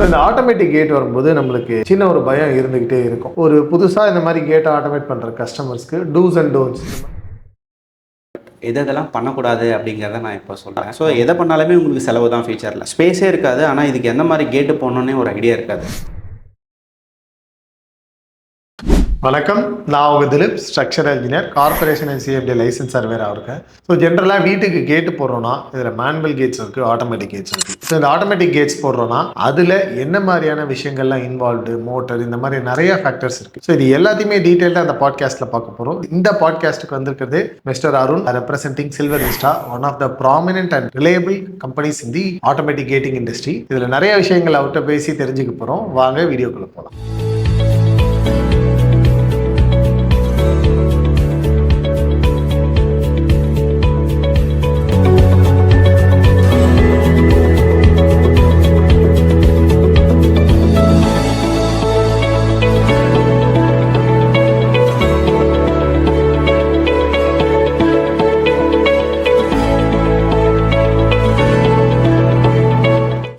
இந்த automatic gate வரும்போது நம்மளுக்கு சின்ன ஒரு பயம் இருந்துகிட்டே இருக்கும். ஒரு புதுசா இந்த மாதிரி கேட்டை ஆட்டோமேட் பண்ற கஸ்டமர்ஸ்க்கு டூஸ் அண்ட் டோன்ட்ஸ் எதெல்லாம் பண்ணக்கூடாது அப்படிங்கிறத நான் இப்போ சொல்கிறேன். ஸோ எதை பண்ணாலுமே உங்களுக்கு செலவு தான் ஃபியூச்சரில். ஸ்பேஸே இருக்காது, ஆனால் இதுக்கு எந்த மாதிரி கேட்டு போடணுன்னே ஒரு ஐடியா இருக்காது. வணக்கம், நான் உங்கள் Dileep, structural engineer, corporation and CFT licence சர்வேராக இருக்கேன். ஸோ ஜென்ரலாக வீட்டுக்கு கேட்டு போடுறோன்னா இதில் மேனுவல் கேட்ஸ் இருக்குது, ஆட்டோமேட்டிக் கேட்ஸ் இருக்குது. ஸோ இந்த ஆட்டோமேட்டிக் கேட்ஸ் போடுறோன்னா அதில் என்ன மாதிரியான விஷயங்கள்லாம் இன்வால்வ்டு, மோட்டர், இந்த மாதிரி நிறைய ஃபேக்டர்ஸ் இருக்குது. ஸோ இது எல்லாத்தையுமே டீட்டெயிலாக அந்த பாட்காஸ்ட்டில் பார்க்க போகிறோம். இந்த பாட்காஸ்ட்டுக்கு வந்திருக்கிறது mister Arun, representing Silver Vista, one of the prominent and reliable companies in the automatic gating industry. இதில் நிறைய விஷயங்கள் அவர்கிட்ட பேசி தெரிஞ்சுக்க போகிறோம். வாங்க வீடியோக்குள்ளே போகலாம்.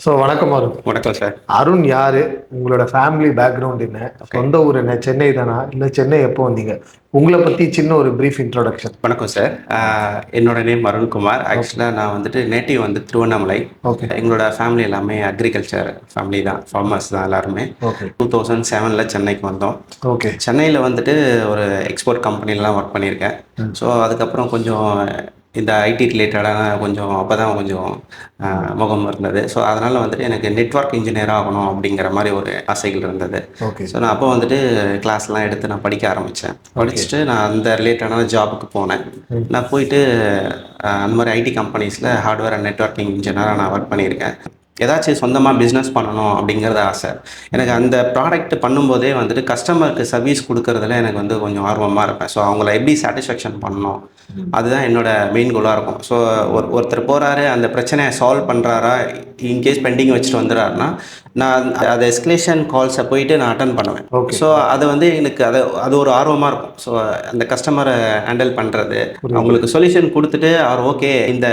ஸோ வணக்கம் அருண். வணக்கம் சார். அருண் யாரு, உங்களோட ஃபேமிலி பேக்ரவுண்ட் என்ன, சொந்த ஊர் என்ன, சென்னை தானா, இல்லை சென்னை எப்போ வந்தீங்க, உங்களை பற்றி சின்ன ஒரு ப்ரீஃப் இன்ட்ரோடக்ஷன். வணக்கம் சார். என்னோட நேம் அருண்குமார். ஆக்சுவலாக நான் வந்துட்டு நேட்டிவ் வந்து திருவண்ணாமலை. ஓகே. எங்களோட ஃபேமிலி எல்லாமே அக்ரிகல்ச்சர் ஃபேமிலி தான், ஃபார்மர்ஸ் தான் எல்லாருமே. ஓகே. 2007 சென்னைக்கு வந்தோம். ஓகே. சென்னையில் வந்துட்டு ஒரு எக்ஸ்போர்ட் கம்பெனிலலாம் ஒர்க் பண்ணியிருக்கேன். ஸோ அதுக்கப்புறம் கொஞ்சம் இந்த ஐடி ரிலேட்டடான கொஞ்சம் அப்போ தான் கொஞ்சம் முகம் இருந்தது. ஸோ அதனால் வந்துட்டு எனக்கு நெட்வொர்க் இன்ஜினியர் ஆகணும் அப்படிங்கிற மாதிரி ஒரு ஆசைகள் இருந்தது. ஓகே. ஸோ நான் அப்போ வந்துட்டு கிளாஸ்லாம் எடுத்து நான் படிக்க ஆரம்பித்தேன். படிச்சுட்டு நான் அந்த ரிலேட்டடான ஜாபுக்கு போனேன். நான் போயிட்டு அந்த மாதிரி ஐடி கம்பெனிஸில் ஹார்ட்வேர் அண்ட் நெட்வொர்க்கிங் இன்ஜினியராக நான் ஒர்க் பண்ணியிருக்கேன். ஏதாச்சும் சொந்தமாக பிஸ்னஸ் பண்ணணும் அப்படிங்கிறது ஆசை எனக்கு. அந்த ப்ராடக்ட் பண்ணும்போதே வந்துட்டு கஸ்டமருக்கு சர்வீஸ் கொடுக்கறதுல எனக்கு வந்து கொஞ்சம் ஆர்வமாக இருப்பேன். ஸோ அவங்கள எப்படி சாட்டிஸ்ஃபேக்ஷன் பண்ணணும், அதுதான் என்னோட மெயின் கோலாக இருக்கும். ஸோ ஒருத்தர் போகிறாரு, அந்த பிரச்சனையை சால்வ் பண்ணுறாரா, இன்கேஸ் பெண்டிங் வச்சுட்டு வந்துடுறாருன்னா நான் அதை எஸ்கலேஷன் கால்ஸை போயிட்டு நான் அட்டன் பண்ணுவேன். ஸோ அது வந்து எனக்கு அது ஒரு ஆர்வமாக இருக்கும். ஸோ அந்த கஸ்டமரை ஹேண்டில் பண்ணுறது, அவங்களுக்கு சொல்யூஷன் கொடுத்துட்டு அவர் ஓகே இந்த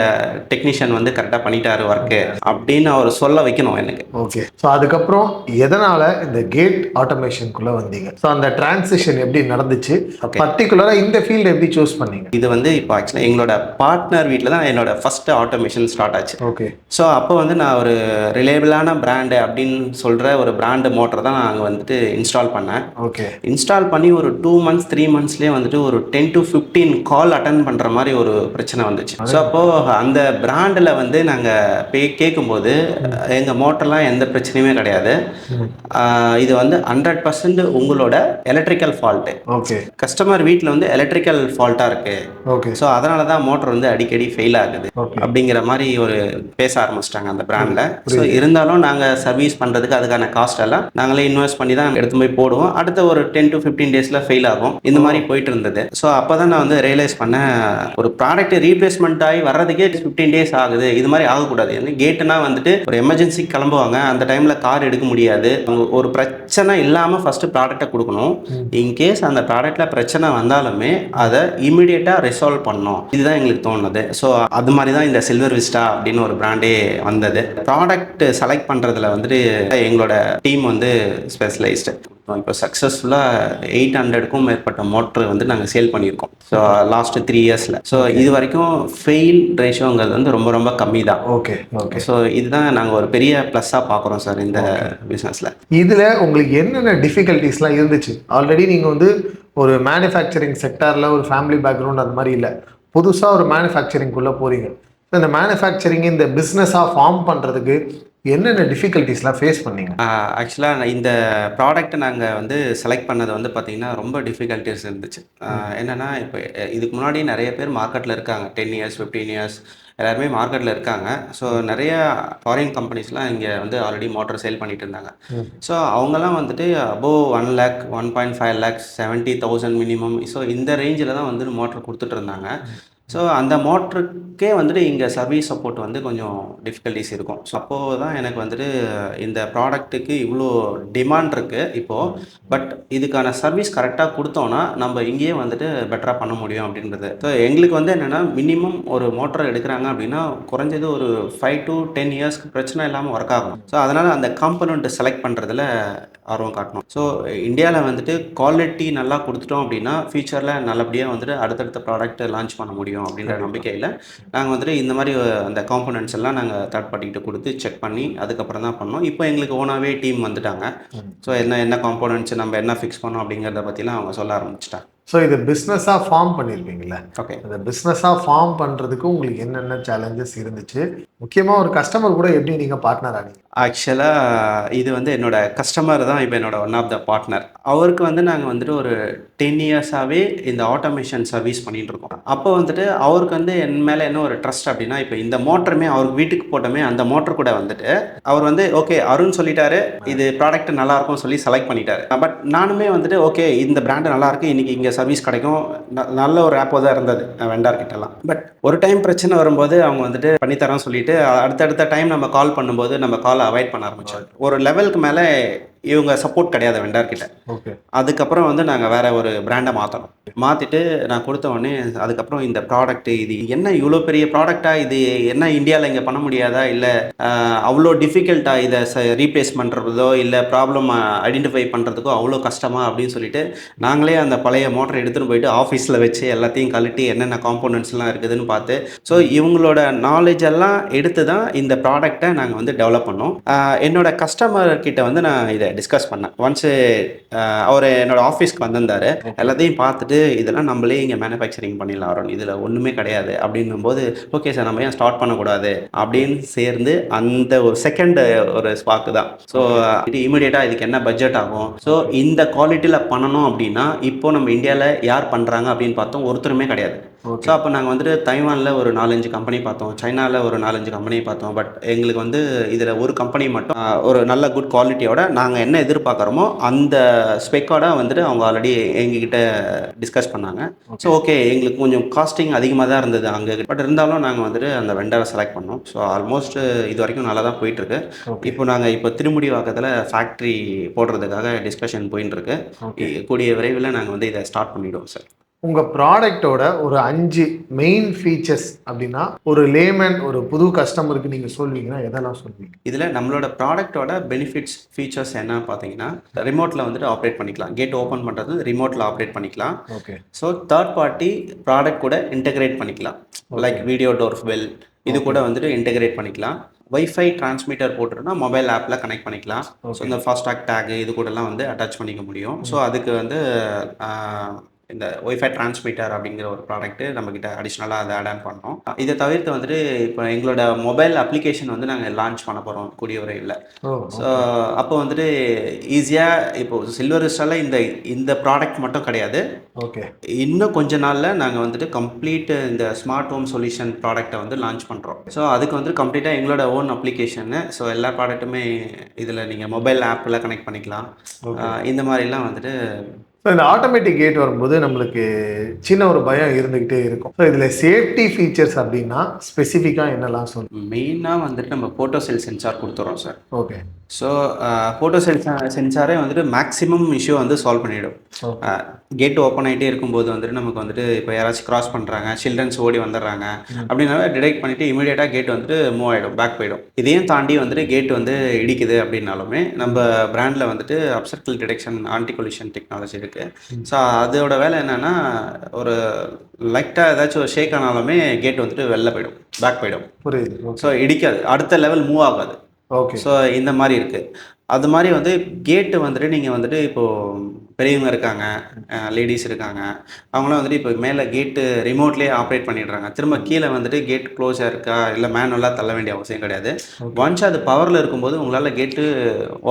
டெக்னீஷியன் வந்து கரெக்டாக பண்ணிட்டாரு ஒர்க்கு அப்படின்னு அவர் சொல்ல வைக்கணும் எனக்கு. ஓகே. ஸோ அதுக்கப்புறம் எதனால் இந்த கேட் ஆட்டோமேஷனுக்குள்ளே வந்தீங்க? ஸோ அந்த டிரான்சிஷன் எப்படி நடந்துச்சு, பர்டிகுலராக இந்த ஃபீல்டு எப்படி சூஸ் பண்ணீங்க? இது வந்து இப்போ ஆக்சுவலாக எங்களோட பார்ட்னர் வீட்டில் தான் என்னோட ஃபர்ஸ்ட் ஆட்டோமேஷன் ஸ்டார்ட் ஆச்சு. ஓகே. ஸோ அப்போ வந்து நான் ஒரு ரிலேபிளான பிராண்டு அப்படின்னு சொல்கிற ஒரு பிராண்டு மோட்டர் தான் நான் அங்கே வந்துட்டு இன்ஸ்டால் பண்ணேன். ஓகே. இன்ஸ்டால் பண்ணி ஒரு 2 months 3 monthsலேயே வந்துட்டு ஒரு 10 to 15 கால் அட்டன் பண்ணுற மாதிரி ஒரு பிரச்சனை வந்துச்சு. ஸோ அப்போது அந்த பிராண்டில் வந்து நாங்கள் கேட்கும்போது எங்கள் மோட்டர்லாம் எந்த பிரச்சனையுமே கிடையாது, இது வந்து 100% உங்களோட எலக்ட்ரிக்கல் ஃபால்ட்டு. ஓகே. கஸ்டமர் வீட்டில் வந்து எலக்ட்ரிக்கல் ஃபால்ட்டாக இருக்குது. ஓகே. ஸோ அதனால தான் மோட்டர் வந்து அடிக்கடி ஃபெயில் ஆகுது அப்படிங்கிற மாதிரி ஒரு பேச ஆரம்பிச்சிட்டாங்க அந்த பிராண்டில். ஸோ இருந்தாலும் நாங்கள் சர்வீஸ் பண்ணுறதுக்கு அதுக்கான காஸ்ட் எல்லாம் நாங்களே இன்வெஸ்ட் பண்ணி தான் எடுத்து போய் போடுவோம். அடுத்த ஒரு 10 to 15 days ஃபெயில் ஆகும். இந்த மாதிரி போயிட்டு இருந்தது. ஸோ அப்போ தான் நான் வந்து ரியலைஸ் பண்ணேன், ஒரு ப்ராடக்ட் ரீப்ளேஸ்மெண்ட் ஆகி வர்றதுக்கே 15 days ஆகுது. இது மாதிரி ஆகக்கூடாது. ஏன்னா கேட்டுனா வந்துட்டு ஒரு எமர்ஜென்சி கிளம்புவாங்க, அந்த டைமில் கார் எடுக்க முடியாது. ஒரு பிரச்சனை இல்லாமல் ஃபஸ்ட்டு ப்ராடக்டை கொடுக்கணும். இன்கேஸ் அந்த ப்ராடக்டில் பிரச்சனை வந்தாலுமே அதை இமீடியட்டாக ரிசால்வ் பண்ணணும். இதுதான் எங்களுக்கு தோணுது. ஸோ அது மாதிரி தான் இந்த சில்வர் விஸ்டா அப்படின்னு ஒரு பிராண்டே வந்தது. ப்ராடக்ட் செலக்ட் பண்ணுறதுல வந்துட்டு எங்களோட டீம் வந்து ஸ்பெஷலைஸ்டு. இப்போ சக்ஸஸ்ஃபுல்லாக 800க்கும் மேற்பட்ட மோட்ரு வந்து நாங்கள் சேல் பண்ணியிருக்கோம். So last 3 yearsல. ஸோ இது வரைக்கும் ஃபெயில் ரேஷியோங்கிறது வந்து ரொம்ப ரொம்ப கம்மி தான். ஓகே. ஓகே. ஸோ இதுதான் நாங்கள் ஒரு பெரிய ப்ளஸ்ஸாக பார்க்குறோம் சார் இந்த பிஸ்னஸில். இதில் உங்களுக்கு என்னென்ன டிஃபிகல்ட்டிஸ்லாம் இருந்துச்சு? ஆல்ரெடி நீங்கள் வந்து ஒரு மேனுஃபேக்சரிங் செக்டாரில் ஒரு ஃபேமிலி பேக்ரவுண்ட் அந்த மாதிரி இல்லை, புதுசாக ஒரு மேனுஃபேக்சரிங்குள்ளே போகிறீங்க. ஸோ இந்த மேனுஃபேக்சரிங் இந்த பிஸ்னஸாக ஃபார்ம் பண்ணுறதுக்கு என்னென்ன டிஃபிகல்ட்டிஸ்லாம் ஃபேஸ் பண்ணீங்க? ஆக்சுவலாக இந்த ப்ராடக்ட்டை நாங்கள் வந்து செலக்ட் பண்ணது வந்து பார்த்திங்கன்னா ரொம்ப டிஃபிகல்ட்டிஸ் இருந்துச்சு. என்னென்னா இப்போ இதுக்கு முன்னாடி நிறைய பேர் மார்க்கெட்டில் இருக்காங்க, 10 years 15 years எல்லாருமே மார்க்கெட்டில் இருக்காங்க. ஸோ நிறைய ஃபாரின் கம்பெனிஸ்லாம் இங்கே வந்து ஆல்ரெடி மோட்டர் சேல் பண்ணிட்டு இருந்தாங்க. ஸோ அவங்கெல்லாம் வந்துட்டு above 1 lakh 1.5 lakhs 70,000 minimum. So இந்த ரேஞ்சில் தான் வந்து மோட்டர் கொடுத்துட்டு இருந்தாங்க. ஸோ அந்த மோட்டருக்கே வந்துட்டு இங்கே சர்வீஸ் சப்போர்ட் வந்து கொஞ்சம் டிஃபிகல்ட்டிஸ் இருக்கும். ஸோ அப்போது தான் எனக்கு வந்துட்டு இந்த ப்ராடக்ட்டுக்கு இவ்வளோ டிமாண்ட் இருக்குது இப்போது. பட் இதுக்கான சர்வீஸ் கரெக்டாக கொடுத்தோன்னா நம்ம இங்கேயே வந்துட்டு பெட்டராக பண்ண முடியும் அப்படின்றது. ஸோ எங்களுக்கு வந்து என்னென்னா மினிமம் ஒரு மோட்டர் எடுக்கிறாங்க அப்படின்னா குறைஞ்சது ஒரு 5 to 10 இயர்ஸ்க்கு பிரச்சனை இல்லாமல் ஒர்க் ஆகும். ஸோ அதனால் அந்த காம்பனண்ட் செலக்ட் பண்ணுறதுல ஆர்வம் காட்டணும். ஸோ இந்தியாவில் வந்துட்டு குவாலிட்டி நல்லா கொடுத்துட்டோம் அப்படின்னா ஃபியூச்சரில் நல்லபடியாக வந்துட்டு அடுத்தடுத்த ப்ராடக்ட் லான்ச் பண்ண முடியும் அப்படின்ற நம்பிக்கையில் நாங்கள் வந்துட்டு இந்த மாதிரி அந்த காம்பனன்ட்ஸ் எல்லாம் நாங்கள் தேர்ட் பார்ட்டிகிட்ட கொடுத்து செக் பண்ணி அதுக்கப்புறம் தான் பண்ணோம். இப்போ எங்களுக்கு ஓனாகவே டீம் வந்துட்டாங்க. ஸோ என்ன காம்பனன்ட்ஸ் நம்ம என்ன ஃபிக்ஸ் பண்ணோம் அப்படிங்கிறத பற்றிலாம் அவங்க சொல்ல ஆரம்பிச்சிட்டாங்க. ஸோ இது பிஸ்னஸாக ஃபார்ம் பண்ணியிருப்பீங்களே, ஓகே, இந்த பிஸ்னஸாக ஃபார்ம் பண்ணுறதுக்கு உங்களுக்கு என்னென்ன சேலஞ்சஸ் இருந்துச்சு? முக்கியமாக ஒரு கஸ்டமர் கூட எப்படி நீங்கள் பார்ட்னர் ஆனீங்க? ஆக்சுவலாக இது வந்து என்னோட கஸ்டமர் தான் இப்போ என்னோட ஒன் ஆஃப் த பார்ட்னர். அவருக்கு வந்து நாங்கள் வந்துட்டு ஒரு 10 இயர்ஸாகவே இந்த ஆட்டோமேஷன் சர்வீஸ் பண்ணிகிட்டு இருக்கோம். அப்போ வந்துட்டு அவருக்கு வந்து என் மேலே என்ன ஒரு ட்ரஸ்ட் அப்படின்னா, இப்போ இந்த மோட்டருமே அவருக்கு வீட்டுக்கு போட்டோமே அந்த மோட்டர் கூட வந்துட்டு அவர் வந்து ஓகே அருண் சொல்லிட்டாரு இது ப்ராடக்ட் நல்லாயிருக்கும் சொல்லி செலக்ட் பண்ணிட்டாரு. பட் நானுமே வந்துட்டு ஓகே இந்த பிராண்டு நல்லாயிருக்கு, இன்றைக்கி இங்கே சர்வீஸ் கிடைக்கும், நல்ல ஒரு ஆப்போ தான் இருந்தது வெண்டார்கிட்டலாம். பட் ஒரு டைம் பிரச்சனை வரும்போது அவங்க வந்துட்டு பண்ணித்தரோம் சொல்லிட்டு அடுத்தடுத்த டைம் நம்ம கால் பண்ணும்போது நம்ம கால் அவாய்ட் பண்ண ஆரம்பிச்சோம். ஒரு லெவலுக்கு மேலே இவங்க சப்போர்ட் கிடையாது வெண்டார்கிட்ட. ஓகே, அதுக்கப்புறம் வந்து நாங்கள் வேறு ஒரு பிராண்டை மாற்றிட்டு நான் கொடுத்த உடனே அதுக்கப்புறம் இந்த ப்ராடக்ட் இது என்ன இவ்வளோ பெரிய ப்ராடக்டாக, இது என்ன இந்தியாவில் இங்கே பண்ண முடியாதா, இல்லை அவ்வளோ டிஃபிகல்ட்டாக இதை ரீப்ளேஸ் பண்ணுறதோ இல்லை ப்ராப்ளம் ஐடென்டிஃபை பண்ணுறதுக்கோ அவ்வளோ கஷ்டமா அப்படின்னு சொல்லிட்டு நாங்களே அந்த பழைய மோட்டரை எடுத்துகிட்டு போயிட்டு ஆஃபீஸில் வச்சு எல்லாத்தையும் கழட்டி என்னென்ன காம்போனன்ட்ஸ்லாம் இருக்குதுன்னு பார்த்து ஸோ இவங்களோட நாலேஜ் எல்லாம் எடுத்து தான் இந்த ப்ராடக்டை நாங்கள் வந்து டெவலப் பண்ணோம். என்னோட கஸ்டமர் கிட்ட வந்து நான் இதை டிஸ்கஸ் பண்ணேன். ஒன்ஸு அவர் என்னோட ஆஃபீஸ்க்கு வந்திருந்தார். எல்லாத்தையும் பார்த்துட்டு இதெல்லாம் நம்மளே இங்கே மேனுஃபேக்சரிங் பண்ணிடலாம் வரும், இதில் ஒன்றுமே கிடையாது அப்படின்னும் போது ஓகே சார் நம்ம ஏன் ஸ்டார்ட் பண்ணக்கூடாது அப்படின்னு சேர்ந்து அந்த ஒரு செகண்ட் ஒரு ஸ்பார்க்கு தான். ஸோ இது இமீடியட்டாக இதுக்கு என்ன பட்ஜெட் ஆகும், ஸோ இந்த குவாலிட்டியில் பண்ணணும் அப்படின்னா இப்போ நம்ம இந்தியாவில் யார் பண்ணுறாங்க அப்படின்னு பார்த்தோம், ஒருத்தருமே கிடையாது. ஸோ அப்போ நாங்கள் வந்துட்டு தைவானில் ஒரு 4-5 கம்பெனி பார்த்தோம், சைனாவில் ஒரு 4-5 கம்பெனி பார்த்தோம். பட் எங்களுக்கு வந்து இதில் ஒரு கம்பெனி மட்டும் ஒரு நல்ல குட் குவாலிட்டியோட நாங்கள் என்ன எதிர்பார்க்குறோமோ அந்த ஸ்பெக்கோட வந்துட்டு அவங்க ஆல்ரெடி எங்ககிட்ட டிஸ்கஸ் பண்ணாங்க. ஸோ ஓகே எங்களுக்கு கொஞ்சம் காஸ்டிங் அதிகமாக தான் இருந்தது அங்கே, பட் இருந்தாலும் நாங்கள் வந்துட்டு அந்த வெண்டரை செலக்ட் பண்ணோம். ஸோ ஆல்மோஸ்ட் இது வரைக்கும் நல்லா தான் போயிட்டுருக்கு. இப்போ நாங்கள் இப்போ திருமுடிவாக்கத்தில் ஃபேக்ட்ரி போடுறதுக்காக டிஸ்கஷன் போயின்னு கூடிய விரைவில் நாங்கள் வந்து இதை ஸ்டார்ட் பண்ணிவிடுவோம் சார். உங்கள் ப்ராடக்டோட ஒரு 5 மெயின் ஃபீச்சர்ஸ் அப்படின்னா ஒரு லேமன் ஒரு புது கஸ்டமருக்கு நீங்கள் சொல்வீங்கன்னா எதெல்லாம் சொல்வீங்க? இதில் நம்மளோட ப்ராடக்டோட பெனிஃபிட்ஸ் ஃபீச்சர்ஸ் என்ன பார்த்தீங்கன்னா, ரிமோட்டில் வந்துட்டு ஆப்ரேட் பண்ணிக்கலாம், கேட் ஓப்பன் பண்ணுறது ரிமோட்டில் ஆப்ரேட் பண்ணிக்கலாம். Okay, so third party product கூட இன்டெகிரேட் பண்ணிக்கலாம். லைக் வீடியோ டோர் பெல் இது கூட வந்துட்டு இன்டெகிரேட் பண்ணிக்கலாம். வைஃபை டிரான்ஸ்மிட்டர் போட்டுருன்னா மொபைல் ஆப்பில் கனெக்ட் பண்ணிக்கலாம். ஸோ இந்த ஃபாஸ்டாக் டேக் இது கூடலாம் வந்து அட்டாச் பண்ணிக்க முடியும். ஸோ அதுக்கு வந்து இந்த ஒய்ஃபை டிரான்ஸ்மிட்டர் அப்படிங்கிற ஒரு ப்ராடக்ட்டு நம்மக்கிட்ட அடிஷ்னலாக அதை ஆட் ஆன் பண்ணோம். இதை தவிர்த்து வந்துட்டு இப்போ எங்களோட மொபைல் அப்ளிகேஷன் வந்து நாங்கள் லான்ச் பண்ண போகிறோம் கூடிய விரைவில். ஸோ அப்போ வந்துட்டு ஈஸியாக இப்போது சில்வர் ஸ்டாரில் இந்த ப்ராடக்ட் மட்டும் கிடையாது. ஓகே, இன்னும் கொஞ்ச நாளில் நாங்கள் வந்துட்டு கம்ப்ளீட் இந்த ஸ்மார்ட் ஹோம் சொல்யூஷன் ப்ராடக்டை வந்து லான்ச் பண்ணுறோம். ஸோ அதுக்கு வந்து கம்ப்ளீட்டாக எங்களோட ஓன் அப்ளிகேஷனு. ஸோ எல்லா ப்ராடக்ட்டுமே இதில் நீங்கள் மொபைல் ஆப்பில் கனெக்ட் பண்ணிக்கலாம். இந்த மாதிரிலாம் வந்துட்டு ஸோ இந்த ஆட்டோமேட்டிக் கேட் வரும்போது நம்மளுக்கு சின்ன ஒரு பயம் இருந்துக்கிட்டே இருக்கும். ஸோ இதில் சேஃப்டி ஃபீச்சர்ஸ் அப்படின்னா ஸ்பெசிஃபிக்காக என்னெல்லாம் சொல்லுங்கள்? மெயினாக வந்துட்டு நம்ம ஃபோட்டோ செல் சென்சார் கொடுத்துறோம் சார். ஓகே, ஸோ ஃபோட்டோ சென்சாரே வந்துட்டு மேக்ஸிமம் இஷ்யூ வந்து சால்வ் பண்ணிவிடும். கேட் ஓப்பன் ஆகிட்டே இருக்கும்போது வந்துட்டு நமக்கு வந்துட்டு இப்போ யாராச்சும் கிராஸ் பண்ணுறாங்க, சில்ட்ரன்ஸ் ஓடி வந்துடுறாங்க அப்படின்னால டிடெக்ட் பண்ணிவிட்டு இமீடியட்டாக கேட் வந்துட்டு மூவ் ஆகிடும், பேக் போயிடும். இதையும் தாண்டி வந்துட்டு கேட் வந்து இடிக்குது அப்படின்னாலுமே நம்ம பிராண்டில் வந்துட்டு அப்சர்க்கிள் டிடெக்ஷன் ஆன்டி கொலிஷன் டெக்னாலஜி இருக்குது. ஸோ அதோட வேலை என்னென்னா ஒரு லைட்டாக ஏதாச்சும் ஒரு ஷேக் ஆனாலுமே கேட் வந்துட்டு வெளில போயிடும், பேக் போயிடும். புரியுது. ஸோ இடிக்காது, அடுத்த லெவல் மூவ் ஆகாது. ஓகே, ஸோ இந்த மாதிரி இருக்குது. அது மாதிரி வந்து கேட்டு வந்துட்டு நீங்கள் வந்துட்டு இப்போது பெரியவங்க இருக்காங்க, லேடிஸ் இருக்காங்க, அவங்களாம் வந்துட்டு இப்போ மேலே கேட்டு ரிமோட்லேயே ஆப்ரேட் பண்ணிடுறாங்க. திரும்ப கீழே வந்துட்டு கேட் க்ளோஸாக இருக்கா இல்லை மேனுவலாக தள்ள வேண்டிய அவசியம் கிடையாது. ஒன்ஸ் அது பவரில் இருக்கும்போது உங்களால் கேட்டு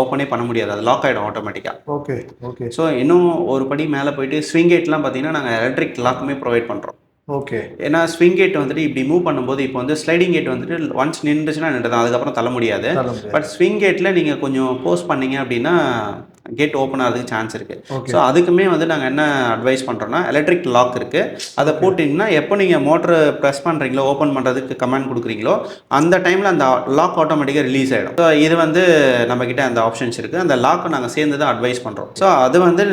ஓப்பனே பண்ண முடியாது, அது லாக் ஆகிடும் ஆட்டோமேட்டிக்காக. Okay, okay. ஸோ இன்னும் ஒரு படி மேலே போயிட்டு ஸ்விங் கேட்லாம் பார்த்தீங்கன்னா நாங்கள் எலக்ட்ரிக் லாக்குமே ப்ரொவைட் பண்ணுறோம். ஓகே, ஏன்னா ஸ்விங் கேட் வந்துட்டு இப்படி மூவ் பண்ணும்போது இப்போ வந்து ஸ்லைடிங் கேட் வந்துட்டு ஒன்ஸ் நின்றுச்சுன்னா நின்று தான், அதுக்கப்புறம் தள்ள முடியாது. பட் ஸ்விங் கேட்டில் நீங்கள் கொஞ்சம் போஸ்ட் பண்ணீங்க அப்படின்னா கேட் ஓப்பன் ஆகிறதுக்கு சான்ஸ் இருக்குது. ஸோ அதுக்குமே வந்து நாங்கள் என்ன அட்வைஸ் பண்ணுறோன்னா எலக்ட்ரிக் லாக் இருக்குது, அதை போட்டிங்கன்னா எப்போ நீங்கள் மோட்டர் ப்ரெஸ் பண்ணுறீங்களோ ஓப்பன் பண்ணுறதுக்கு கமெண்ட் கொடுக்குறீங்களோ அந்த டைமில் அந்த லாக் ஆட்டோமேட்டிக்காக ரிலீஸ் ஆகிடும். ஸோ இது வந்து நம்மக்கிட்ட அந்த ஆப்ஷன்ஸ் இருக்குது. அந்த லாக்கை நாங்கள் சேர்ந்து தான் அட்வைஸ் பண்ணுறோம். ஸோ அது வந்து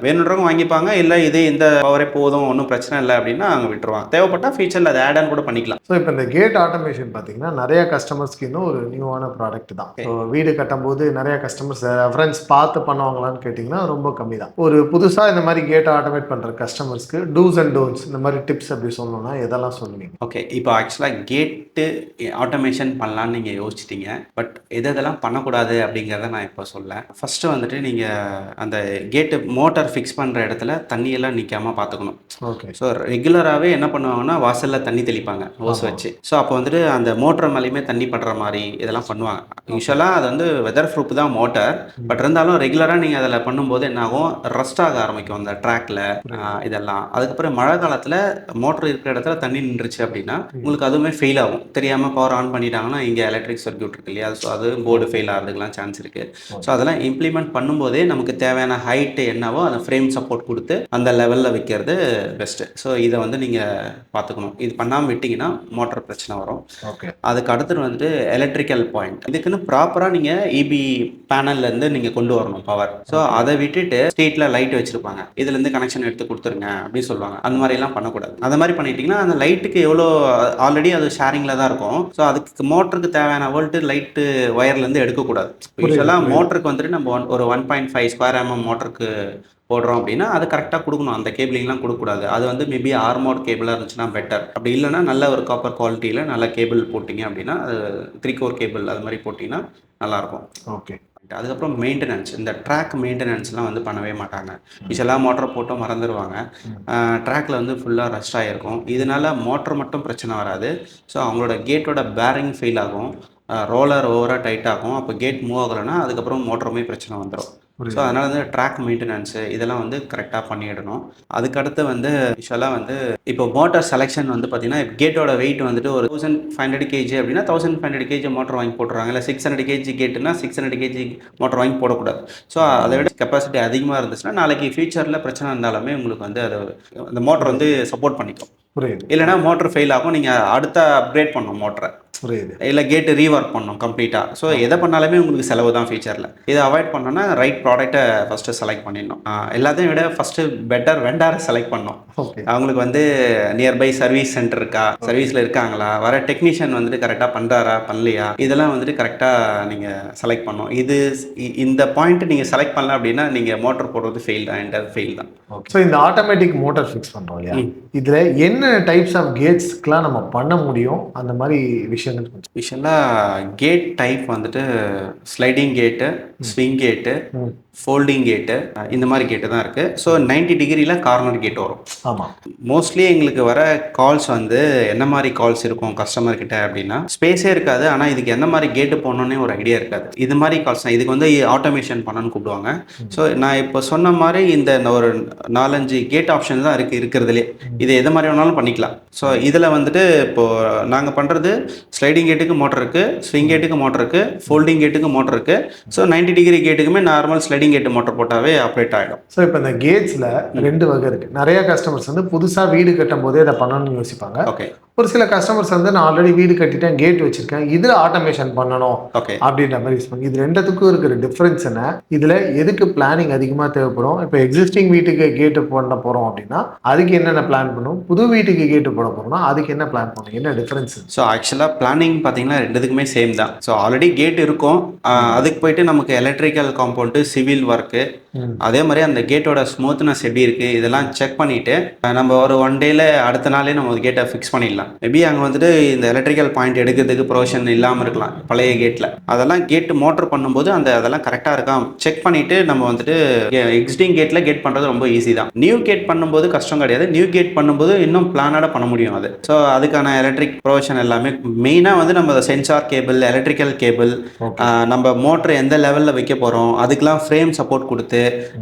வேணுன்றவங்க வாங்கிப்பாங்க, இல்லை இது இந்த பவரே போதும் ஒன்றும் பிரச்சனை இல்லை அப்படின்னா அவங்க விட்டுருவாங்க. தேவைப்பட்டால் ஃபியூச்சரில் அதை ஆட் ஆன் கூட பண்ணிக்கலாம். ஸோ இப்போ இந்த கேட் ஆட்டோமேஷன் பார்த்தீங்கன்னா நிறைய கஸ்டமர்ஸ்க்கு இன்னும் ஒரு நியூவான ப்ராடக்ட் தான். ஸோ வீடு கட்டும்போது நிறைய கஸ்டமர்ஸ் ரெஃபரன்ஸ் பார்த்து பண்ணுவாங்களான்னு கேட்டிங்கன்னா ரொம்ப கம்மி தான். ஒரு புதுசாக இந்த மாதிரி கேட்டை ஆட்டோமேட் பண்ணுற கஸ்டமர்ஸ்க்கு டூஸ் அண்ட் டோன்ட்ஸ் இந்த மாதிரி டிப்ஸ் அப்படி சொல்லணும்னா எதெல்லாம் சொல்லுவீங்க? ஓகே, இப்போ ஆக்சுவலாக கேட்டு ஆட்டோமேஷன் பண்ணலான்னு நீங்கள் யோசிச்சிட்டீங்க, பட் எதெல்லாம் பண்ணக்கூடாது அப்படிங்கிறத நான் இப்போ சொல்லேன். ஃபஸ்ட்டு வந்துட்டு நீங்கள் அந்த கேட்டு மோட்டார் ஃபிக்ஸ் பண்ணுற இடத்துல தண்ணியெல்லாம் நிற்காமல் பார்த்துக்கணும். ஓகே. ஸோ ரெகுலராகவே என்ன பண்ணுவாங்கன்னா வாசலில் தண்ணி தெளிப்பாங்க ஓஸ் வச்சு. ஸோ அப்போ வந்துட்டு அந்த மோட்டர் மேலேயுமே தண்ணி படுற மாதிரி இதெல்லாம் பண்ணுவாங்க. யூஸ்வலாக அது வந்து வெதர் ப்ரூஃப் தான் மோட்டர், பட் இருந்தாலும் ரெகுலராக நீங்கள் அதில் பண்ணும்போது என்ன ஆகும், ரஸ்ட் ஆக ஆரம்பிக்கும் அந்த ட்ராக்ல இதெல்லாம். அதுக்கப்புறம் மழை காலத்தில் மோட்டர் இருக்கிற இடத்துல தண்ணி நின்றுச்சு அப்படின்னா உங்களுக்கு அதுவுமே ஃபெயில் ஆகும். தெரியாமல் பவர் ஆன் பண்ணிட்டாங்கன்னா இங்கே எலக்ட்ரிக் சர்க்யூட் இருக்கு இல்லையா, ஸோ அது போர்டு ஃபெயில் ஆகிறதுக்குலாம் சான்ஸ் இருக்குது. ஸோ அதெல்லாம் இம்ப்ளிமெண்ட் பண்ணும்போதே நமக்கு தேவையான ஹைட்டு என்னவோ அந்த ஃப்ரேம் சப்போர்ட் கொடுத்து அந்த லெவலில் வைக்கிறது பெஸ்ட்டு. ஸோ இதை வந்து நீங்கள் பார்த்துக்கணும். இது பண்ணாமல் விட்டிங்கன்னா மோட்டர் பிரச்சனை வரும். ஓகே. அதுக்கு அடுத்து வந்துட்டு எலக்ட்ரிக்கல் பாயிண்ட், இதுக்குன்னு ப்ராப்பராக நீங்கள் இபி பேனல்லேருந்து நீங்கள் கொண்டு வரணும் பவர். ஸோ அதை விட்டுட்டு ஸ்ட்ரீட்டில் லைட் வச்சுருப்பாங்க, இதுலேருந்து கனெக்ஷன் எடுத்து கொடுத்துருங்க அப்படின்னு சொல்லுவாங்க. அந்த மாதிரிலாம் பண்ணக்கூடாது. அந்த மாதிரி பண்ணிட்டீங்கன்னா அந்த லைட்டுக்கு எவ்வளோ ஆல்ரெடி அது ஷேரிங்கில் தான் இருக்கும். ஸோ அதுக்கு மோட்டருக்கு தேவையான வோல்ட்டு லைட்டு ஒயர்லேருந்து எடுக்கக்கூடாது. யூஸ்வலாக மோட்டருக்கு வந்துட்டு நம்ம ஒரு 1.5 ஸ்கொயர் mm மோட்டருக்கு போடுறோம் அப்படின்னா அது கரெக்டாக கொடுக்கணும். அந்த கேபிளிங்லாம் கொடுக்கக்கூடாது. அது வந்து மேபி ஆர்மோட் கேபிளாக இருந்துச்சுன்னா பெட்டர். அப்படி இல்லைன்னா நல்ல ஒரு காப்பர் குவாலிட்டியில் நல்ல கேபிள் போட்டிங்க அப்படின்னா அது 3 கோர் கேபிள் அது மாதிரி போட்டிங்கன்னா நல்லாயிருக்கும். ஓகே. அதுக்கப்புறம் மெயின்டெனன்ஸ், இந்த ட்ராக் மெயின்டெனன்ஸ்லாம் வந்து பண்ணவே மாட்டாங்க. யூஸ்வலாக மோட்டர் போட்டோம் மறந்துடுவாங்க. ட்ராக்ல வந்து ஃபுல்லாக ரஸ்ட் ஆகிருக்கும். இதனால மோட்டர் மட்டும் பிரச்சனை வராது. ஸோ அவங்களோட கேட்டோட பேரிங் ஃபெயில் ஆகும், ரோலர் ஓவராக டைட் ஆகும். அப்போ கேட் மூவ் ஆகலைன்னா அதுக்கப்புறம் மோட்டருமே பிரச்சனை வந்துடும். ஸோ அதனால் வந்து ட்ராக் மெயின்டெனன்ஸு இதெல்லாம் வந்து கரெக்டாக பண்ணிடணும். அதுக்கடுத்து வந்து யூஸ்வலாக வந்து இப்போ மோட்டார் செலெக்ஷன் வந்து பார்த்திங்கன்னா கேட்டோட வெயிட் வந்துட்டு ஒரு 1500 kg அப்படின்னா 1500 kg மோட்டர் வாங்கி போட்டுருவாங்க. இல்லை 600 kg கேட்டுனா 600 kg மோட்டர் வாங்கி போடக்கூடாது. ஸோ அதை விட கெப்பாசிட்டி அதிகமாக இருந்துச்சுன்னா நாளைக்கு ஃபியூச்சரில் பிரச்சனை இருந்தாலுமே உங்களுக்கு வந்து அது அந்த மோட்டர் வந்து சப்போர்ட் பண்ணிக்கும். புரியுது. இல்லைனா மோட்டர் ஃபெயில் ஆகும், நீங்கள் அடுத்த அப்கிரேட் பண்ணணும் மோட்டரை. புரியுது. இல்லை கேட்டு ரீஒர்க் பண்ணணும் கம்ப்ளீட்டாக. ஸோ எதை பண்ணாலுமே உங்களுக்கு செலவு தான் ஃபியூச்சரில். இதை அவாய்ட் பண்ணோன்னா ரைட் ப்ராடக்ட்டை ஃபஸ்ட்டு செலக்ட் பண்ணிடணும். எல்லாத்தையும் விட ஃபஸ்ட்டு பெட்டர் வெண்டாரை செலக்ட் பண்ணணும். ஓகே. அவங்களுக்கு வந்து நியர்பை சர்வீஸ் சென்டர் இருக்கா, சர்வீஸில் இருக்காங்களா, வர டெக்னீஷியன் வந்துட்டு கரெக்டாக பண்ணுறாரா பண்ணலையா, இதெல்லாம் வந்துட்டு கரெக்டாக நீங்கள் செலக்ட் பண்ணணும். இந்த பாயிண்ட் நீங்கள் செலக்ட் பண்ணல அப்படின்னா நீங்கள் மோட்டர் போடுறது ஃபெயில் தான், என்டர் ஃபெயில் தான். ஸோ இந்த ஆட்டோமேட்டிக் மோட்டார் ஃபிக்ஸ் பண்ணுறோம் இல்லையா, இதில் என்ன டைப்ஸ் ஆஃப் கேட்ஸ்க்கெலாம் நம்ம பண்ண முடியும் அந்த மாதிரி விஷயங்கள்? யூஸ்வலாக கேட் டைப் வந்துட்டு ஸ்லைடிங் கேட்டு, ஸ்விங் கேட்டு, ஃபோல்டிங் கேட்டு, இந்த மாதிரி கேட்டு தான் இருக்குது. ஸோ 90 டிகிரியில் கார்னர் கேட் வரும். ஆமாம். மோஸ்ட்லி எங்களுக்கு வர கால்ஸ் வந்து என்ன மாதிரி கால்ஸ் இருக்கும் கஸ்டமர்கிட்ட அப்படின்னா, ஸ்பேஸே இருக்காது, ஆனால் இதுக்கு எந்த மாதிரி கேட்டு போடணுன்னே ஒரு ஐடியா இருக்காது. இது மாதிரி கால்ஸ் தான். இதுக்கு வந்து ஆட்டோமேஷன் பண்ணணும்னு கூப்பிடுவாங்க. ஸோ நான் இப்போ சொன்ன மாதிரி இந்த ஒரு 4-5 கேட் ஆப்ஷன் தான் இருக்கிறதுலே. இது எது மாதிரி வேணாலும் பண்ணிக்கலாம். ஸோ இதில் வந்துட்டு இப்போது நாங்கள் பண்ணுறது ஸ்லைடிங் கேட்டுக்கு மோட்டர் இருக்குது, ஸ்விங் கேட்டுக்கு மோட்டர் இருக்குது, ஃபோல்டிங் கேட்டுக்கு மோட்டர் இருக்குது. ஸோ 90 டிகிரி கேட்டுக்குமே நார்மல் ஸ்லைடிங் கேட்டு மோட்டர் போட்டாவே ஆப்ரேட் ஆகிடும். ஸோ இப்போ இந்த கேட்ஸில் 2 வகை இருக்குது. நிறைய கஸ்டமர்ஸ் வந்து புதுசாக வீடு கட்டும் போதே அதை பண்ணணும்னு யோசிப்பாங்க. ஓகே. ஒரு சில கஸ்டமர்ஸ் வந்து நான் ஆல்ரெடி வீடு கட்டிட்டேன், கேட் வச்சிருக்கேன், இதில் ஆட்டோமேஷன் பண்ணணும் அப்படின்ற மாதிரி யூஸ் பண்ணி. இது ரெண்டுத்துக்கும் இருக்கிற டிஃப்ரென்ஸ் என்ன? இதில் எதுக்கு பிளானிங் அதிகமாக தேவைப்படும்? இப்போ எக்ஸிஸ்டிங் வீட்டுக்கு கேட்டு பண்ண போகிறோம் அப்படின்னா அதுக்கு என்னென்ன பிளான் பண்ணும்? புது வீட்டுக்கு கேட்டு போட போகிறோம்னா அதுக்கு என்ன பிளான் பண்ணும்? என்ன டிஃப்ரென்ஸ்? ஸோ ஆக்சுவலாக பிளானிங் பார்த்தீங்கன்னா ரெண்டுத்துக்குமே சேம் தான். ஸோ ஆல்ரெடி கேட் இருக்கும், அதுக்கு போயிட்டு நமக்கு எலக்ட்ரிக்கல் காம்பவுண்டு, சிவில் ஒர்க்கு, அதே மாதிரி அந்த கேட்டோட ஸ்மூத்னஸ் எப்படி இருக்குது இதெல்லாம் செக் பண்ணிவிட்டு நம்ம ஒரு 1 டேல அடுத்த நாளே நம்ம கேட்டை ஃபிக்ஸ் பண்ணிடலாம். மேபி அங்கே வந்துட்டு இந்த எலக்ட்ரிக்கல் பாயிண்ட் எடுக்கிறதுக்கு ப்ரொவிஷன் இல்லாமல் இருக்கலாம் பழைய கேட்டில். அதெல்லாம் கேட்டு மோட்டர் பண்ணும்போது அதெல்லாம் கரெக்டாக இருக்கா செக் பண்ணிவிட்டு நம்ம வந்துட்டு எக்ஸிஸ்டிங் கேட்டில் கேட் பண்ணுறது ரொம்ப ஈஸி தான். நியூ கேட் பண்ணும்போது கஷ்டம் கிடையாது. நியூ கேட் பண்ணும்போது இன்னும் பிளானோட பண்ண முடியும் அது. ஸோ அதுக்கான எலக்ட்ரிக் ப்ரொவிஷன் எல்லாமே மெயினாக வந்து நம்ம சென்சார் கேபிள், எலக்ட்ரிக்கல் கேபிள், நம்ம மோட்டர் எந்த லெவலில் வைக்க போகிறோம் அதுக்கெலாம் ஃப்ரேம் சப்போர்ட் கொடுத்து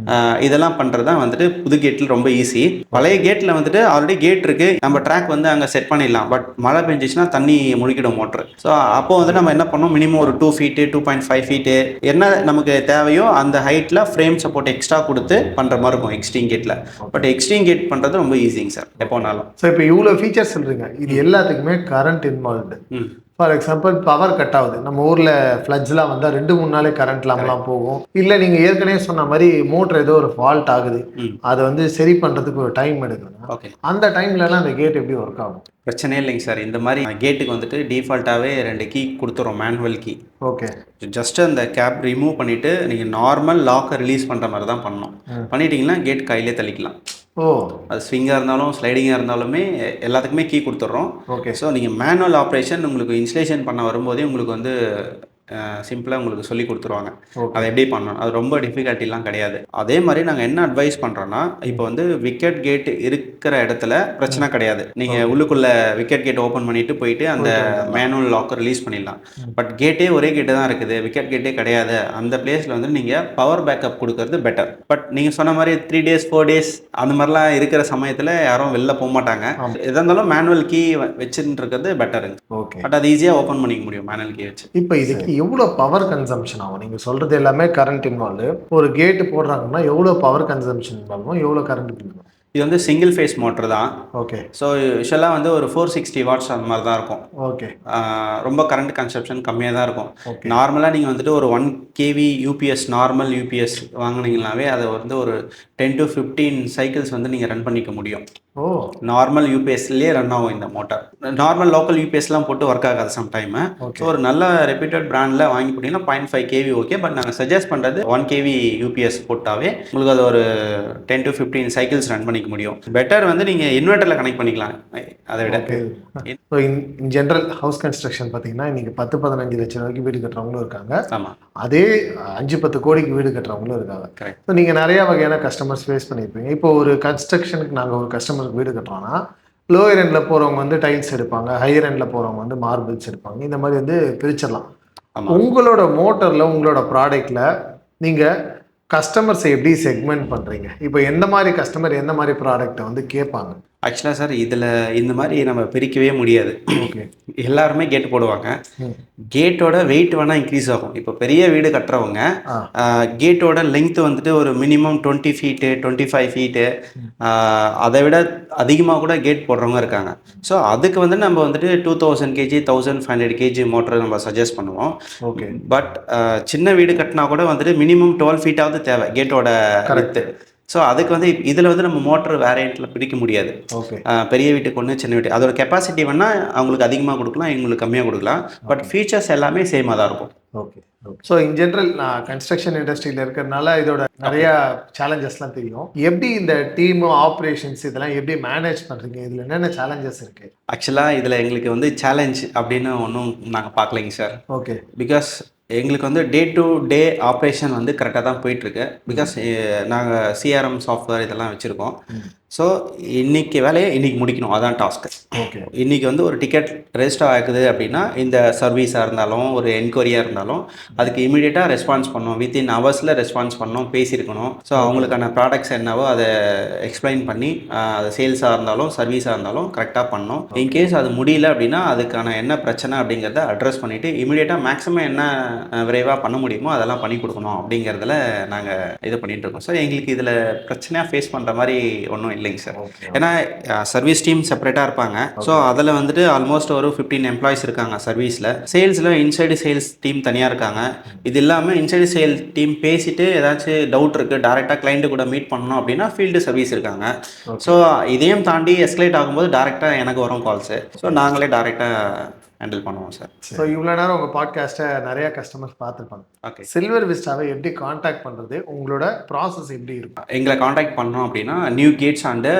இதெல்லாம் பண்ணுறது தான் வந்துட்டு புது கேட்டில் ரொம்ப ஈஸி. பழைய கேட்டில் வந்துட்டு ஆல்ரெடி கேட் இருக்குது, நம்ம ட்ராக் வந்து அங்கே செட் பண்ணிடலாம். பண்ணிக்கலாம். பட் மழை பெஞ்சிச்சுன்னா தண்ணி முழுக்கிடும் மோட்ரு. ஸோ அப்போ வந்து நம்ம என்ன பண்ணோம், மினிமம் ஒரு 2 ஃபீட்டு 2.5 ஃபீட்டு என்ன நமக்கு தேவையோ அந்த ஹைட்டில் ஃப்ரேம் சப்போர்ட் எக்ஸ்ட்ரா கொடுத்து பண்ணுற மாதிரி இருக்கும் எக்ஸ்ட்ரீம் கேட்டில். பட் எக்ஸ்ட்ரீம் கேட் பண்ணுறது ரொம்ப ஈஸிங்க சார் எப்போனாலும். ஸோ இப்போ இவ்வளோ ஃபீச்சர்ஸ் சொல்கிறீங்க, இது எல்லாத்துக்குமே current involved. For example power cut ஆகுது, நம்ம ஊரில் ஃப்ளட்ஸ்லாம் வந்தால் 2-3 நாளே கரண்ட் இல்லாமலாம் போகும். இல்லை நீங்கள் ஏற்கனவே சொன்ன மாதிரி மோட்டர் ஏதோ ஒரு ஃபால்ட் ஆகுது, அதை வந்து சரி பண்ணுறதுக்கு ஒரு டைம் எடுக்கணும். ஓகே, அந்த டைம்லலாம் அந்த கேட் எப்படி ஒர்க் ஆகும்? பிரச்சனையே இல்லைங்க சார். இந்த மாதிரி கேட்டுக்கு வந்துட்டு டிஃபால்ட்டாகவே 2 கீ கொடுத்துரும், மேனுவல் கீ. ஓகே, ஜஸ்ட் அந்த கேப் ரிமூவ் பண்ணிவிட்டு நீங்கள் நார்மல் லாக்கை ரிலீஸ் பண்ணுற மாதிரி தான் பண்ணணும். பண்ணிட்டீங்கன்னா கேட் கையிலே தள்ளிக்கலாம். ஓ, அது ஸ்விங்காக இருந்தாலும் ஸ்லைடிங்காக இருந்தாலுமே எல்லாத்துக்குமே கீ கொடுத்துட்றோம். ஓகே. ஸோ நீங்கள் மேனுவல் ஆப்ரேஷன் உங்களுக்கு இன்ஸ்டலேஷன் பண்ண வரும்போதே உங்களுக்கு வந்து சிம்பிளாக உங்களுக்கு சொல்லி கொடுத்துருவாங்க அதை எப்படி பண்ணணும். அது ரொம்ப டிஃபிகல்ட்டிலாம் கிடையாது. அதே மாதிரி நாங்கள் என்ன அட்வைஸ் பண்ணுறோன்னா, இப்போ வந்து விக்கெட் கேட் இருக்கிற இடத்துல பிரச்சனை கிடையாது. நீங்கள் உள்ளுக்குள்ளே விக்கெட் கேட் ஓப்பன் பண்ணிவிட்டு போயிட்டு அந்த மேனுவல் லாக்கர் ரிலீஸ் பண்ணிடலாம். பட் கேட்டே ஒரே கேட்டு தான் இருக்குது, விக்கெட் கேட்டே கிடையாது, அந்த பிளேஸில் வந்து நீங்கள் பவர் பேக்கப் கொடுக்கறது பெட்டர். பட் நீங்கள் சொன்ன மாதிரி 3 days 4 days அந்த மாதிரிலாம் இருக்கிற சமயத்தில் யாரும் வெளில போக மாட்டாங்க. எதாக இருந்தாலும் மேனுவல் கீ வச்சுருக்கிறது பெட்டருங்க. ஓகே, பட் அது ஈஸியாக ஓப்பன் பண்ணிக்க முடியும் மேனுவல் கீ வச்சு. இப்போ இதுக்கு எவ்வளோ பவர் கன்சம்ஷன் ஆகும்? நீங்கள் சொல்கிறது எல்லாமே கரண்ட் இன்வால்வ். ஒரு கேட்டு போடுறாங்கன்னா எவ்வளோ பவர் கன்சம்ஷன் இன்வால்வும், எவ்வளோ கரண்ட் இன்வால்வ்? இது வந்து சிங்கிள் ஃபேஸ் மோட்டர் தான். ஓகே. ஸோ யூஸ்வலாக வந்து ஒரு 460 வாட்ஸ் அந்த மாதிரி தான் இருக்கும். ஓகே. ரொம்ப கரண்ட் கன்சப்ஷன் கம்மியாக தான் இருக்கும். ஓகே. நார்மலாக நீங்கள் வந்துட்டு ஒரு 1 kV யூபிஎஸ் நார்மல் யூபிஎஸ் வாங்கினீங்கனாவே அதை வந்து ஒரு 10 to 15 சைக்கிள்ஸ் வந்து நீங்கள் ரன் பண்ணிக்க முடியும். ஓ, நார்மல் யூபிஎஸ்லேயே ரன் ஆகும் இந்த மோட்டார். நார்மல் லோக்கல் யூபிஎஸ்லாம் போட்டு ஒர்க் ஆகாது சம்டைமு. ஸோ ஒரு நல்ல ரெப்யூட்டட் பிராண்டில் வாங்கி போட்டிங்கன்னா 0.5 kV ஓகே. பட் நாங்கள் சஜஸ்ட் பண்ணுறது 1 kV யூபிஎஸ் போட்டாவே உங்களுக்கு அது ஒரு 10 to 15 சைக்கிள்ஸ் ரன் பண்ணிக்க முடியும். பெட்டர் வந்து நீங்கள் இன்வெர்ட்டரில் கனெக்ட் பண்ணிக்கலாம் அதை விட. So in general house construction பார்த்தீங்கன்னா இன்றைக்கி 10-15 லட்சம் ரூபாய்க்கு வீடு கட்டுறவங்களும் இருக்காங்க. ஆமாம். அதே 5-10 கோடிக்கு வீடு கட்டுறவங்களும் இருக்காங்க. கரெக்ட். ஸோ நீங்கள் நிறையா வகையான கஸ்டமர்ஸ் ஃபேஸ் பண்ணியிருப்பீங்க. இப்போ ஒரு கன்ஸ்ட்ரக்ஷனுக்கு நாங்கள் ஒரு கஸ்டமருக்கு வீடு கட்டுறோன்னா, லோயர் எண்டில் போகிறவங்க வந்து டைல்ஸ் எடுப்பாங்க, ஹையர் எண்டில் போகிறவங்க வந்து மார்பிள்ஸ் எடுப்பாங்க. இந்த மாதிரி வந்து பிரிச்சிடலாம். உங்களோட மோட்டரில் உங்களோட ப்ராடக்டில் நீங்கள் கஸ்டமர்ஸை எப்படி செக்மெண்ட் பண்ணுறீங்க? இப்போ எந்த மாதிரி கஸ்டமர் எந்த மாதிரி ப்ராடக்டை வந்து கேட்பாங்க? ஆக்சுவலாக சார் இதில் இந்த மாதிரி நம்ம பிரிக்கவே முடியாது. ஓகே. எல்லாருமே கேட் போடுவாங்க. கேட்டோட வெயிட் வேணால் இன்க்ரீஸ் ஆகும். இப்போ பெரிய வீடு கட்டுறவங்க கேட்டோட லெங்க்த் வந்துட்டு ஒரு மினிமம் 20 ஃபீட்டு 25 ஃபீட்டு அதை விட அதிகமாக கூட கேட் போடுறவங்க இருக்காங்க. ஸோ அதுக்கு வந்து நம்ம வந்துட்டு 2000 kg 1500 kg மோட்டர் நம்ம சஜஸ்ட் பண்ணுவோம். ஓகே. பட் சின்ன வீடு கட்டினா கூட வந்துட்டு மினிமம் 12 ஃபீட்டாவது தேவை கேட்டோட கரெக்டு. ஸோ அதுக்கு வந்து இதில் வந்து நம்ம மோட்டர் வேரியண்ட்டில் பிடிக்க முடியாது. ஓகே. பெரிய வீட்டுக்கு ஒன்று சின்ன வீட்டு அதோட கெப்பாசிட்டி வேணால் அவங்களுக்கு அதிகமாக கொடுக்கலாம், எங்களுக்கு கம்மியாக கொடுக்கலாம். பட் ஃபீச்சர்ஸ் எல்லாமே சேமாக தான் இருக்கும். ஓகே. ஸோ இன் ஜென்ரல் நான் கன்ஸ்ட்ரக்ஷன் இண்டஸ்ட்ரியில் இருக்கிறதுனால இதோட நிறையா சேலஞ்சஸ்லாம் தெரியும். எப்படி இந்த டீம் ஆப்ரேஷன்ஸ் இதெல்லாம் எப்படி மேனேஜ் பண்ணுறீங்க? இதில் என்னென்ன சேலஞ்சஸ் இருக்குது? ஆக்சுவலாக இதில் எங்களுக்கு வந்து சேலஞ்ச் அப்படின்னு ஒன்றும் நாங்கள் பார்க்கலைங்க சார். ஓகே. பிகாஸ் எங்களுக்கு வந்து டே டு டே ஆப்ரேஷன் வந்து கரெக்டாக தான் போயிட்டுருக்கு. பிகாஸ் நாங்கள் சிஆர்எம் சாஃப்ட்வேர் இதெல்லாம் வச்சுருக்கோம். ஸோ இன்றைக்கி வேலையை இன்றைக்கி முடிக்கணும், அதான் டாஸ்க்கு. ஓகே. இன்றைக்கி வந்து ஒரு டிக்கெட் ரெஜிஸ்டர் ஆகுது அப்படின்னா இந்த சர்வீஸாக இருந்தாலும் ஒரு என்கொயரியாக இருந்தாலும் அதுக்கு இமீடியட்டாக ரெஸ்பான்ஸ் பண்ணணும், வித்தின் ஹவர்ஸில் ரெஸ்பான்ஸ் பண்ணணும், பேசியிருக்கணும். ஸோ அவங்களுக்கான ப்ராடக்ட்ஸ் என்னவோ அதை எக்ஸ்பிளைன் பண்ணி அது சேல்ஸாக இருந்தாலும் சர்வீஸாக இருந்தாலும் கரெக்டாக பண்ணணும். இன்கேஸ் அது முடியல அப்படின்னா அதுக்கான என்ன பிரச்சனை அப்படிங்கிறத அட்ரஸ் பண்ணிவிட்டு இமீடியட்டாக மேக்ஸிமம் என்ன விரைவாக பண்ண முடியுமோ அதெல்லாம் பண்ணி கொடுக்கணும் அப்படிங்கிறதுல நாங்கள் இது பண்ணிகிட்ருக்கோம். ஸோ எங்களுக்கு இதில் பிரச்சனையாக ஃபேஸ் பண்ணுற மாதிரி ஒன்றும் இல்லைங்க சார். ஏன்னா சர்வீஸ் டீம் செப்பரேட்டாக இருப்பாங்க. ஸோ அதில் வந்துட்டு ஆல்மோஸ்ட் ஒரு 15 எம்ப்ளாயிஸ் இருக்காங்க சர்வீஸில். சேல்ஸில் இன்சைடு சேல்ஸ் டீம் தனியாக இருக்காங்க. இது இல்லாமல் இன்சைடு சேல் டீம் பேசிட்டு ஏதாச்சும் டவுட் இருக்குது டேரெக்டாக கிளைண்ட்டு கூட மீட் பண்ணணும் அப்படின்னா ஃபீல்டு சர்வீஸ் இருக்காங்க. ஸோ இதையும் தாண்டி எஸ்கலேட் ஆகும்போது டேரெக்டாக எனக்கு வரும் கால்ஸு. ஸோ நாங்களே டேரெக்டாக ஹேண்டில் பண்ணுவோம் சார். ஸோ இவ்வளோ நேரம் உங்கள் பாட்காஸ்ட்டை நிறையா கஸ்டமர்ஸ் பார்த்துருப்பாங்க. ஓகே. சில்வர் விஸ்டாவை எப்படி காண்டாக்ட் பண்ணுறது, உங்களோட ப்ராசஸ் எப்படி இருக்கும்? எங்களை காண்டாக்ட் பண்ணோம் அப்படின்னா நியூ கேட்ஸ் அண்டு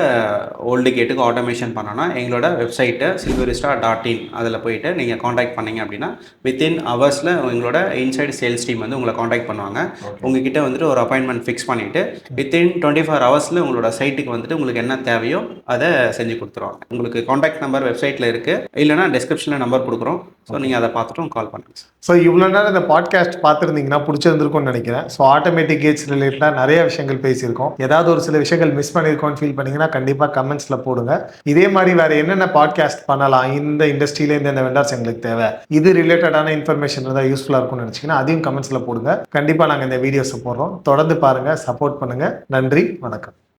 ஓல்டு கேட்டுக்கு ஆட்டோமேஷன் பண்ணோன்னா எங்களோட வெப்சைட்டு silvervista.in அதில் போயிட்டு நீங்கள் காண்டாக்ட் பண்ணிங்க அப்படின்னா வித்தின் ஹவர்ஸில் எங்களோட இன்சைடு சேல்ஸ் டீம் வந்து உங்களை காண்டாக்ட் பண்ணுவாங்க. உங்ககிட்ட வந்துட்டு ஒரு அப்பாயின்மெண்ட் ஃபிக்ஸ் பண்ணிவிட்டு வித்தின் 24 ஹவர்ஸில் உங்களோட சைட்டுக்கு வந்துட்டு உங்களுக்கு என்ன தேவையோ அதை செஞ்சு கொடுத்துருவாங்க. உங்களுக்கு காண்டாக்ட் நம்பர் வெப்சைட்டில் இருக்குது, இல்லைனா டிஸ்கிரிப்ஷனில் நம்பர் கொடுக்குறோம். ஸோ நீங்கள் அதை பார்த்துட்டும் கால் பண்ணுங்கள் சார். ஸோ இவ்வளோ நேரம் இந்த பாட்காஸ்ட் பார்த்துருந்தீங்கன்னா பிடிச்சிருந்துருக்கும்னு நினைக்கிறேன். ஸோ ஆட்டோமேட்டிக் கேட்ஸ் ரிலேட்டடாக நிறைய விஷயங்கள் பேசியிருக்கோம். ஏதாவது ஒரு சில விஷயங்கள் மிஸ் பண்ணியிருக்கோம்னு ஃபீல் பண்ணிங்கன்னா கண்டிப்பாக கமெண்ட்ஸில் போடுங்க. இதே மாதிரி வேறு என்னென்ன பாட்காஸ்ட் பண்ணலாம், இந்த இண்டஸ்ட்ரியில இந்த வெண்டார்ஸ் எங்களுக்கு தேவை, இது ரிலேட்டடான இன்ஃபர்மேஷன் இருந்தால் யூஸ்ஃபுல்லாக இருக்கும்னு நினச்சிங்கன்னா அதையும் கமெண்ட்ஸில் போடுங்க. கண்டிப்பாக நாங்கள் இந்த வீடியோஸை போடுறோம். தொடர்ந்து பாருங்கள், சப்போர்ட் பண்ணுங்கள். நன்றி, வணக்கம்.